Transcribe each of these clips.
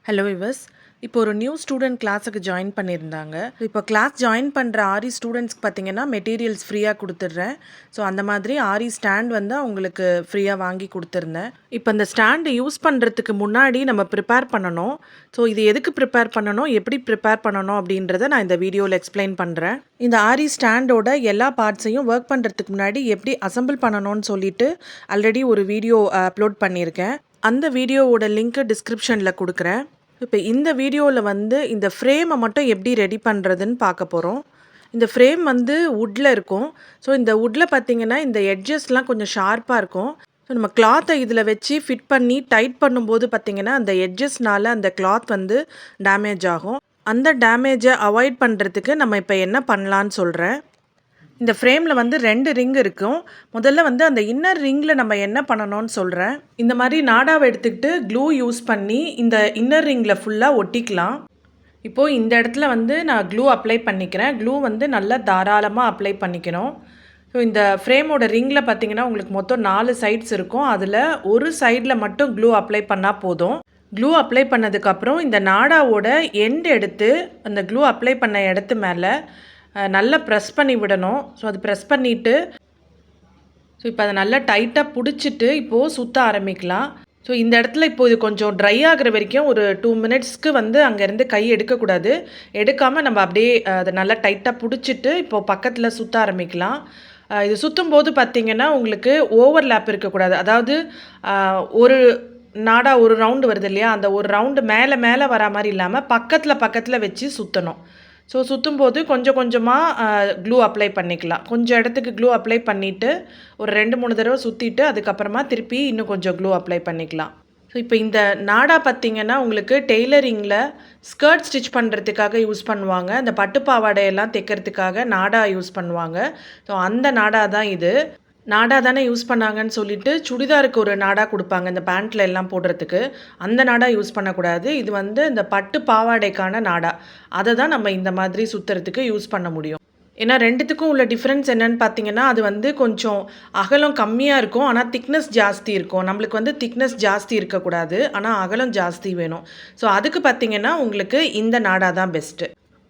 Hello விவஸ். இப்போ ஒரு new student கிளாஸுக்கு ஜாயின் பண்ணியிருந்தாங்க. இப்போ கிளாஸ் ஜாயின் பண்ணுற ஆரி ஸ்டூடெண்ட்ஸ்க்கு பார்த்தீங்கன்னா மெட்டீரியல்ஸ் ஃப்ரீயாக கொடுத்துட்றேன். ஸோ அந்த மாதிரி ஆரி ஸ்டாண்ட் வந்து அவங்களுக்கு ஃப்ரீயாக வாங்கி கொடுத்துருந்தேன். இப்போ அந்த ஸ்டாண்டு யூஸ் பண்ணுறதுக்கு முன்னாடி நம்ம ப்ரிப்பேர் பண்ணணும். ஸோ இது எதுக்கு ப்ரிப்பேர் பண்ணணும், எப்படி ப்ரிப்பேர் பண்ணணும் அப்படின்றத நான் இந்த வீடியோவில் எக்ஸ்பிளைன் பண்ணுறேன். இந்த ஆரி ஸ்டாண்டோட எல்லா பார்ட்ஸையும் ஒர்க் பண்ணுறதுக்கு முன்னாடி எப்படி அசம்பிள் பண்ணணும்னு சொல்லிட்டு ஆல்ரெடி ஒரு வீடியோ அப்லோட் பண்ணியிருக்கேன். அந்த வீடியோவோட லிங்க்கு டிஸ்கிரிப்ஷனில் கொடுக்குறேன். இப்போ இந்த வீடியோவில் வந்து இந்த ஃப்ரேமை மட்டும் எப்படி ரெடி பண்ணுறதுன்னு பார்க்க போகிறோம். இந்த ஃப்ரேம் வந்து வுட்டில் இருக்கும். ஸோ இந்த வுட்டில் பார்த்திங்கன்னா இந்த எட்ஜஸ்லாம் கொஞ்சம் ஷார்ப்பாக இருக்கும். ஸோ நம்ம கிளாத்தை இதில் வச்சு ஃபிட் பண்ணி டைட் பண்ணும்போது பார்த்திங்கன்னா அந்த எட்ஜஸ்னால் அந்த கிளாத் வந்து டேமேஜ் ஆகும். அந்த டேமேஜை அவாய்ட் பண்ணுறதுக்கு நம்ம இப்போ என்ன பண்ணலான்னு சொல்கிறேன். இந்த ஃப்ரேமில் வந்து 2 ரிங் இருக்கும். முதல்ல வந்து அந்த இன்னர் ரிங்கில் நம்ம என்ன பண்ணணும்னு சொல்கிறேன். இந்த மாதிரி நாடாவை எடுத்துக்கிட்டு க்ளூ யூஸ் பண்ணி இந்த இன்னர் ரிங்கில் ஃபுல்லாக ஒட்டிக்கலாம். இப்போது இந்த இடத்துல வந்து நான் க்ளூ அப்ளை பண்ணிக்கிறேன். க்ளூ வந்து நல்லா தாராளமாக அப்ளை பண்ணிக்கணும். ஸோ இந்த ஃப்ரேமோட ரிங்கில் பார்த்திங்கன்னா உங்களுக்கு மொத்தம் 4 சைட்ஸ் இருக்கும். அதில் ஒரு சைடில் மட்டும் க்ளூ அப்ளை பண்ணால் போதும். க்ளூ அப்ளை பண்ணதுக்கப்புறம் இந்த நாடாவோட எண்ட் எடுத்து அந்த க்ளூ அப்ளை பண்ண இடத்து மேலே நல்லா ப்ரெஸ் பண்ணி விடணும். ஸோ அது ப்ரெஸ் பண்ணிவிட்டு இப்போ அதை நல்லா டைட்டாக பிடிச்சிட்டு இப்போது சுற்ற ஆரம்பிக்கலாம். ஸோ இந்த இடத்துல இப்போது இது கொஞ்சம் ட்ரை ஆகிற வரைக்கும் ஒரு 2 மினிட்ஸ்க்கு வந்து அங்கேருந்து கை எடுக்கக்கூடாது. எடுக்காமல் நம்ம அப்படியே அதை நல்லா டைட்டாக பிடிச்சிட்டு இப்போது பக்கத்தில் சுற்ற ஆரம்பிக்கலாம். இது சுற்றும் போது பார்த்திங்கன்னா உங்களுக்கு ஓவர்லேப் இருக்கக்கூடாது. அதாவது ஒரு நாடா ஒரு ரவுண்டு வருது இல்லையா, அந்த ஒரு ரவுண்டு மேலே மேலே வரா மாதிரி இல்லாமல் பக்கத்தில் வச்சு சுற்றணும். ஸோ சுற்றும்போது கொஞ்சம் கொஞ்சமாக க்ளூ அப்ளை பண்ணிக்கலாம். கொஞ்சம் இடத்துக்கு க்ளூ அப்ளை பண்ணிவிட்டு ஒரு 2-3 தடவை சுற்றிட்டு அதுக்கப்புறமா திருப்பி இன்னும் கொஞ்சம் க்ளூ அப்ளை பண்ணிக்கலாம். ஸோ இப்போ இந்த நாடா பார்த்திங்கன்னா உங்களுக்கு டெய்லரிங்கில் ஸ்கர்ட் ஸ்டிச் பண்ணுறதுக்காக யூஸ் பண்ணுவாங்க. இந்த பட்டு பாவாடையெல்லாம் தைக்கிறதுக்காக நாடா யூஸ் பண்ணுவாங்க. ஸோ அந்த நாடா தான் இது. நாடா தானே யூஸ் பண்ணாங்கன்னு சொல்லிட்டு சுடிதாருக்கு ஒரு நாடா கொடுப்பாங்க இந்த பேண்ட்டில் எல்லாம் போடுறதுக்கு. அந்த நாடா யூஸ் பண்ணக்கூடாது. இது வந்து இந்த பட்டு பாவாடைக்கான நாடா. அதை தான் நம்ம இந்த மாதிரி சுற்றுறதுக்கு யூஸ் பண்ண முடியும். ஏன்னா 2த்துக்கும் உள்ள டிஃப்ரென்ஸ் என்னென்னு பார்த்தீங்கன்னா, அது வந்து கொஞ்சம் அகலம் கம்மியாக இருக்கும், ஆனால் திக்னஸ் ஜாஸ்தி இருக்கும். நம்மளுக்கு வந்து திக்னஸ் ஜாஸ்தி இருக்கக்கூடாது, ஆனால் அகலம் ஜாஸ்தி வேணும். ஸோ அதுக்கு பார்த்தீங்கன்னா உங்களுக்கு இந்த நாடா தான் பெஸ்ட்டு.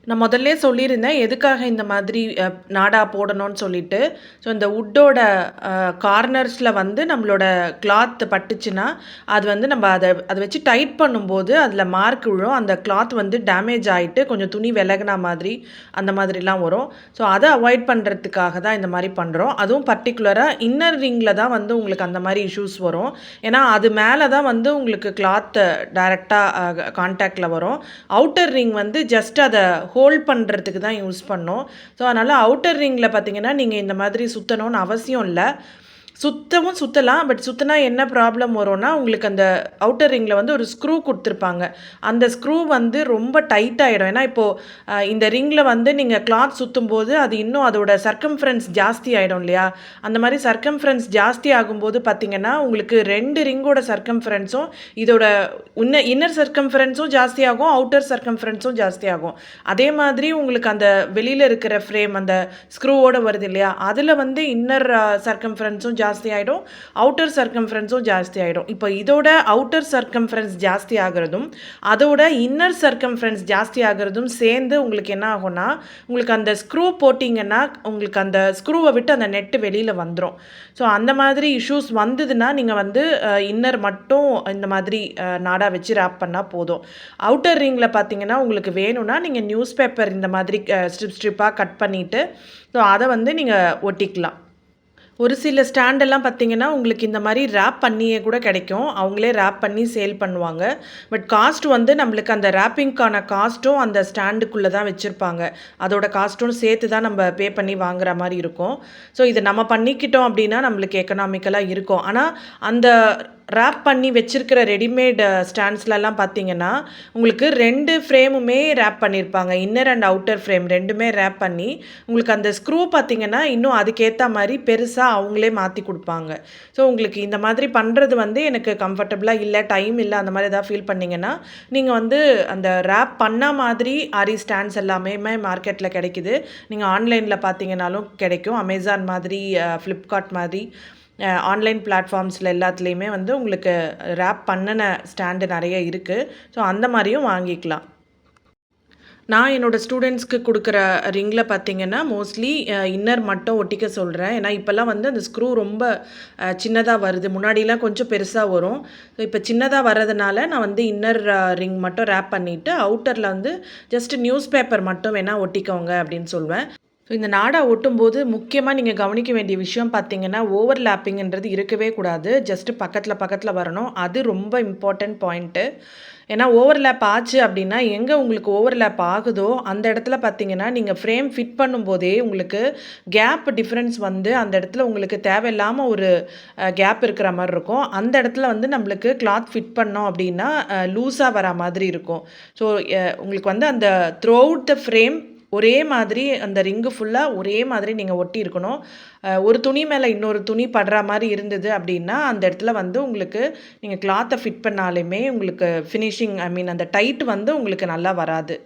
நான் முதல்ல சொல்லியிருந்தேன் எதுக்காக இந்த மாதிரி நாடா போடணும்னு சொல்லிட்டு. ஸோ இந்த வுட்டோட கார்னர்ஸில் வந்து நம்மளோட கிளாத் பட்டுச்சுன்னா அது வந்து நம்ம அதை வச்சு டைட் பண்ணும்போது அதில் மார்க் விழும். அந்த கிளாத் வந்து டேமேஜ் ஆகிட்டு கொஞ்சம் துணி விலகுனா மாதிரி அந்த மாதிரிலாம் வரும். ஸோ அதை அவாய்ட் பண்ணுறதுக்காக தான் இந்த மாதிரி பண்ணுறோம். அதுவும் பர்டிகுலராக இன்னர் ரிங்கில் தான் வந்து உங்களுக்கு அந்த மாதிரி இஷ்யூஸ் வரும். ஏன்னா அது மேலே தான் வந்து உங்களுக்கு கிளாத் டைரெக்டாக கான்டாக்டில் வரும். அவுட்டர் ரிங் வந்து ஜஸ்ட் அதை ஹோல்ட் பண்ணுறதுக்கு தான் யூஸ் பண்ணோம். ஸோ அதனால் அவுட்டர் ரிங்கில் பார்த்தீங்கன்னா நீங்கள் இந்த மாதிரி சுற்றணும்னு அவசியம் இல்லை. சுற்றவும் சுற்றலாம். பட் சுற்றினா என்ன ப்ராப்ளம் வரும்னா உங்களுக்கு அந்த அவுட்டர் ரிங்கில் வந்து ஒரு ஸ்க்ரூ கொடுத்துருப்பாங்க. அந்த ஸ்க்ரூ வந்து ரொம்ப டைட் ஆகிடும். ஏன்னா இப்போது இந்த ரிங்கில் வந்து நீங்கள் கிளாத் சுற்றும் போது அது இன்னும் அதோட சர்க்கம்ஃபரன்ஸ் ஜாஸ்தி ஆகிடும் இல்லையா. அந்த மாதிரி சர்க்கம்ஃபரன்ஸ் ஜாஸ்தி ஆகும்போது பார்த்திங்கன்னா உங்களுக்கு 2 ரிங்கோட சர்க்கம்ஃபரன்ஸும் இதோட இன்னர் சர்க்கம்ஃபரன்ஸும் ஜாஸ்தி ஆகும், அவுட்டர் சர்க்கம்ஃபரன்ஸும் ஜாஸ்தி ஆகும். அதே மாதிரி உங்களுக்கு அந்த வெளியில் இருக்கிற ஃப்ரேம் அந்த ஸ்க்ரூவோடு வருது இல்லையா, அதில் வந்து இன்னர் சர்க்கம்ஃபரன்ஸும் ஜாஸ்தி ஆகிடும், அவுட்டர் சர்க்கம்ஃபரன்ஸும் ஜாஸ்தி ஆகிடும். இப்போ இதோட அவுட்டர் சர்க்கம்ஃபரன்ஸ் ஜாஸ்தி ஆகிறதும் அதோட இன்னர் சர்க்கம்ஃபரன்ஸ் ஜாஸ்தி ஆகிறதும் சேர்ந்து உங்களுக்கு என்ன ஆகும்னா உங்களுக்கு அந்த ஸ்க்ரூ போட்டிங்கன்னா உங்களுக்கு அந்த ஸ்க்ரூவை விட்டு அந்த நெட்டு வெளியில் வந்துடும். ஸோ அந்த மாதிரி இஷ்யூஸ் வந்ததுன்னா நீங்கள் வந்து இன்னர் மட்டும் இந்த மாதிரி நாடா வச்சு ரேப் பண்ணால் போதும். அவுட்டர் ரிங்கில் பார்த்தீங்கன்னா உங்களுக்கு வேணும்னா நீங்கள் நியூஸ் பேப்பர் இந்த மாதிரி ஸ்ட்ரிப்பாக கட் பண்ணிவிட்டு ஸோ அதை வந்து நீங்கள் ஒட்டிக்கலாம். ஒரு சில ஸ்டாண்டெல்லாம் பார்த்திங்கன்னா உங்களுக்கு இந்த மாதிரி ரேப் பண்ணியே கூட கிடைக்கும். அவங்களே ரேப் பண்ணி சேல் பண்ணுவாங்க. பட் காஸ்ட் வந்து நம்மளுக்கு அந்த ரேப்பிங்க்கான காஸ்ட்டும் அந்த ஸ்டாண்டுக்குள்ளே தான் வச்சுருப்பாங்க. அதோட காஸ்ட்டும் சேர்த்து தான் நம்ம பே பண்ணி வாங்குற மாதிரி இருக்கும். ஸோ இதை நம்ம பண்ணிக்கிட்டோம் அப்படின்னா நம்மளுக்கு எக்கனாமிக்கலாக இருக்கும். ஆனால் அந்த ரேப் பண்ணி வச்சுருக்கிற ரெடிமேட் ஸ்டாண்ட்ஸ்லலாம் பார்த்தீங்கன்னா உங்களுக்கு 2 ஃப்ரேமுமே ரேப் பண்ணியிருப்பாங்க. இன்னர் அண்ட் அவுட்டர் ஃப்ரேம் 2மே ரேப் பண்ணி உங்களுக்கு அந்த ஸ்க்ரூ பார்த்திங்கன்னா இன்னும் அதுக்கேற்ற மாதிரி பெருசாக அவங்களே மாற்றி கொடுப்பாங்க. ஸோ உங்களுக்கு இந்த மாதிரி பண்ணுறது வந்து எனக்கு கம்ஃபர்டபுளாக இல்லை, டைம் இல்லை, அந்த மாதிரி எதாவது ஃபீல் பண்ணிங்கன்னா நீங்கள் வந்து அந்த ரேப் பண்ண மாதிரி ஆரி ஸ்டாண்ட்ஸ் எல்லாமே மார்க்கெட்டில் கிடைக்குது. நீங்கள் ஆன்லைனில் பார்த்தீங்கன்னாலும் கிடைக்கும். அமேசான் மாதிரி, ஃப்ளிப்கார்ட் மாதிரி ஆன்லைன் பிளாட்ஃபார்ம்ஸில் எல்லாத்துலேயுமே வந்து உங்களுக்கு ரேப் பண்ணின ஸ்டாண்டு நிறைய இருக்குது. ஸோ அந்த மாதிரியும் வாங்கிக்கலாம். நான் என்னோடய ஸ்டூடெண்ட்ஸ்க்கு கொடுக்குற ரிங்கில் பார்த்தீங்கன்னா மோஸ்ட்லி இன்னர் மட்டும் ஒட்டிக்க சொல்கிறேன். ஏன்னா இப்போல்லாம் வந்து அந்த ஸ்க்ரூ ரொம்ப சின்னதாக வருது. முன்னாடிலாம் கொஞ்சம் பெருசாக வரும். ஸோ இப்போ சின்னதாக வர்றதுனால நான் வந்து இன்னர் ரிங் மட்டும் ரேப் பண்ணிவிட்டு அவுட்டரில் வந்து ஜஸ்ட் நியூஸ் பேப்பர் மட்டும் வேணால் ஒட்டிக்கோங்க அப்படின்னு சொல்வேன். ஸோ இந்த நாடா ஒட்டும்போது முக்கியமாக நீங்கள் கவனிக்க வேண்டிய விஷயம் பார்த்தீங்கன்னா, ஓவர்லேப்பிங்ன்றது இருக்கவே கூடாது. ஜஸ்ட்டு பக்கத்தில் வரணும். அது ரொம்ப இம்பார்ட்டன்ட் பாயிண்ட்டு. ஏன்னா ஓவர்லேப் ஆச்சு அப்படின்னா, எங்கே உங்களுக்கு ஓவர்லேப் ஆகுதோ அந்த இடத்துல பார்த்தீங்கன்னா, நீங்கள் ஃப்ரேம் ஃபிட் பண்ணும்போதே உங்களுக்கு கேப் டிஃப்ரென்ஸ் வந்து அந்த இடத்துல உங்களுக்கு தேவையில்லாமல் ஒரு கேப் இருக்கிற மாதிரி இருக்கும். அந்த இடத்துல வந்து நம்மளுக்கு கிளாத் ஃபிட் பண்ணோம் அப்படின்னா லூஸாக வர மாதிரி இருக்கும். ஸோ உங்களுக்கு வந்து அந்த த்ரூ அவுட் த ஃப்ரேம் ஒரே மாதிரி அந்த ரிங்கு ஃபுல்லாக ஒரே மாதிரி நீங்கள் ஒட்டி இருக்கணும். ஒரு துணி மேலே இன்னொரு துணி படுற மாதிரி இருந்தது அப்படின்னா அந்த இடத்துல வந்து உங்களுக்கு நீங்கள் கிளாத்தை ஃபிட் பண்ணாலுமே உங்களுக்கு ஃபினிஷிங் அந்த டைட் வந்து உங்களுக்கு நல்லா வராது.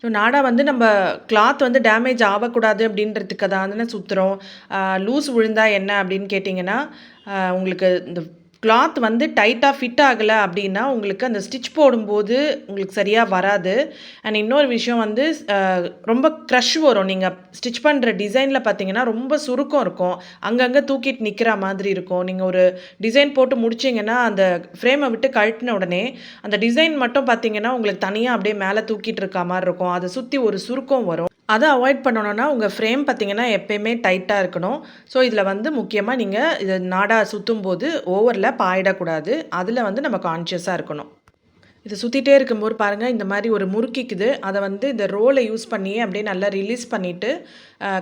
ஸோ நாடா வந்து நம்ம கிளாத் வந்து டேமேஜ் ஆகக்கூடாது அப்படின்றதுக்கு தானே சுற்றுறோம். லூஸ் விழுந்தா என்ன அப்படின்னு கேட்டிங்கன்னா, உங்களுக்கு இந்த கிளாத் வந்து டைட்டாக ஃபிட் ஆகலை அப்படின்னா உங்களுக்கு அந்த ஸ்டிச் போடும்போது உங்களுக்கு சரியாக வராது. அண்ட் இன்னொரு விஷயம் வந்து ரொம்ப க்ரஷ் வரும். நீங்கள் ஸ்டிச் பண்ணுற டிசைனில் பார்த்தீங்கன்னா ரொம்ப சுருக்கம் இருக்கும். அங்கங்கே தூக்கிட்டு நிற்கிற மாதிரி இருக்கும். நீங்கள் ஒரு டிசைன் போட்டு முடிச்சிங்கன்னா அந்த ஃப்ரேமை விட்டு கழட்டின உடனே அந்த டிசைன் மட்டும் பார்த்தீங்கன்னா உங்களுக்கு தனியாக அப்படியே மேலே தூக்கிட்டு இருக்க மாதிரி இருக்கும். அதை சுற்றி ஒரு சுருக்கம் வரும். அதை அவாய்ட் பண்ணணுன்னா உங்கள் ஃப்ரேம் பார்த்தீங்கன்னா எப்பயுமே டைட்டாக இருக்கணும். ஸோ இதில் வந்து முக்கியமாக நீங்கள் இதை நாடா சுற்றும்போது ஓவர்லேப் ஆகிடக்கூடாது. அதில் வந்து நம்ம கான்ஷியஸாக இருக்கணும். இதை சுற்றிட்டே இருக்கும்போது பாருங்கள் இந்த மாதிரி ஒரு முறுக்கிக்குது. அதை வந்து இந்த ரோலை யூஸ் பண்ணியே அப்படியே நல்லா ரிலீஸ் பண்ணிவிட்டு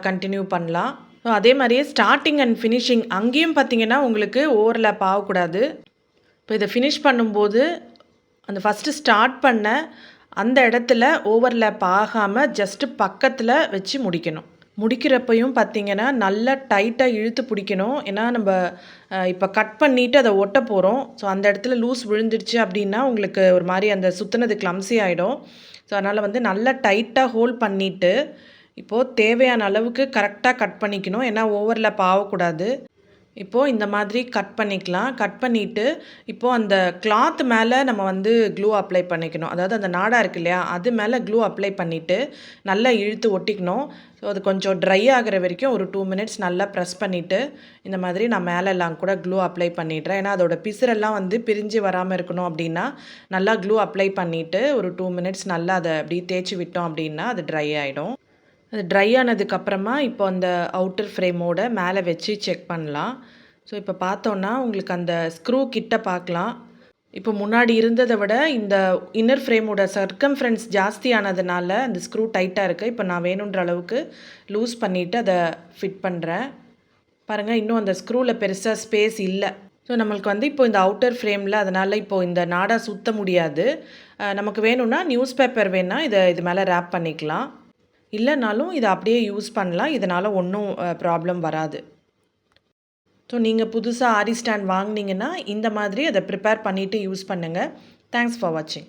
கண்டினியூ பண்ணலாம். ஸோ அதே மாதிரியே ஸ்டார்டிங் அண்ட் ஃபினிஷிங் அங்கேயும் பார்த்தீங்கன்னா உங்களுக்கு ஓவர்லேப் ஆகக்கூடாது. இப்போ இதை ஃபினிஷ் பண்ணும்போது அந்த ஃபஸ்ட்டு ஸ்டார்ட் பண்ண அந்த இடத்துல ஓவர்லேப் ஆகாமல் ஜஸ்ட்டு பக்கத்தில் வச்சு முடிக்கணும். முடிக்கிறப்பையும் பார்த்திங்கன்னா நல்லா டைட்டாக இழுத்து பிடிக்கணும். ஏன்னா நம்ம இப்போ கட் பண்ணிவிட்டு அதை ஒட்ட போகிறோம். ஸோ அந்த இடத்துல லூஸ் விழுந்துடுச்சு அப்படின்னா உங்களுக்கு ஒரு மாதிரி அந்த சுற்றுனது கிளம்ஸி ஆகிடும். ஸோ அதனால் வந்து நல்லா டைட்டாக ஹோல்ட் பண்ணிவிட்டு இப்போது தேவையான அளவுக்கு கரெக்டாக கட் பண்ணிக்கணும். ஏன்னா ஓவர்லேப் ஆகக்கூடாது. இப்போது இந்த மாதிரி கட் பண்ணிக்கலாம். கட் பண்ணிவிட்டு இப்போது அந்த கிளாத் மேலே நம்ம வந்து க்ளூ அப்ளை பண்ணிக்கணும். அதாவது அந்த நாடா இருக்கு இல்லையா, அது மேலே க்ளூ அப்ளை பண்ணிவிட்டு நல்லா இழுத்து ஒட்டிக்கணும். ஸோ அது கொஞ்சம் ட்ரை ஆகிற வரைக்கும் ஒரு 2 மினிட்ஸ் நல்லா ப்ரெஸ் பண்ணிவிட்டு இந்த மாதிரி நான் மேலெல்லாம் கூட க்ளூ அப்ளை பண்ணிடுறேன். ஏன்னா அதோட பிசுரெல்லாம் வந்து பிரிஞ்சு வராமல் இருக்கணும் அப்படின்னா நல்லா க்ளூ அப்ளை பண்ணிவிட்டு ஒரு 2 மினிட்ஸ் நல்லா அதை அப்படியே தேய்ச்சி விட்டோம் அப்படின்னா அது ட்ரை ஆகிடும். அது ட்ரை ஆனதுக்கப்புறமா இப்போ அந்த அவுட்டர் ஃப்ரேமோட மேலே வச்சு செக் பண்ணலாம். ஸோ இப்போ பார்த்தோன்னா உங்களுக்கு அந்த ஸ்க்ரூ கிட்ட பார்க்கலாம். இப்போ முன்னாடி இருந்ததை விட இந்த இன்னர் ஃப்ரேமோட சர்க்கம்ஃபரன்ஸ் ஜாஸ்தியானதுனால அந்த ஸ்க்ரூ டைட்டாக இருக்குது. இப்போ நான் வேணுன்ற அளவுக்கு லூஸ் பண்ணிவிட்டு அதை ஃபிட் பண்ணுறேன். பாருங்கள், இன்னும் அந்த ஸ்க்ரூவில் பெருசாக ஸ்பேஸ் இல்லை. ஸோ நம்மளுக்கு வந்து இப்போ இந்த அவுட்டர் ஃப்ரேமில் அதனால் இப்போது இந்த நாடா சுற்ற முடியாது. நமக்கு வேணும்னா நியூஸ் பேப்பர் வேணால் இது மேலே ரேப் பண்ணிக்கலாம். இல்லைனாலும் இதை அப்படியே யூஸ் பண்ணலாம். இதனால் ஒன்றும் ப்ராப்ளம் வராது. ஸோ நீங்கள் புதுசாக ஆரி ஸ்டாண்ட் வாங்கினீங்கன்னா இந்த மாதிரி அதை ப்ரிப்பேர் பண்ணிவிட்டு யூஸ் பண்ணுங்கள். தேங்க்ஸ் ஃபார் வாட்சிங்.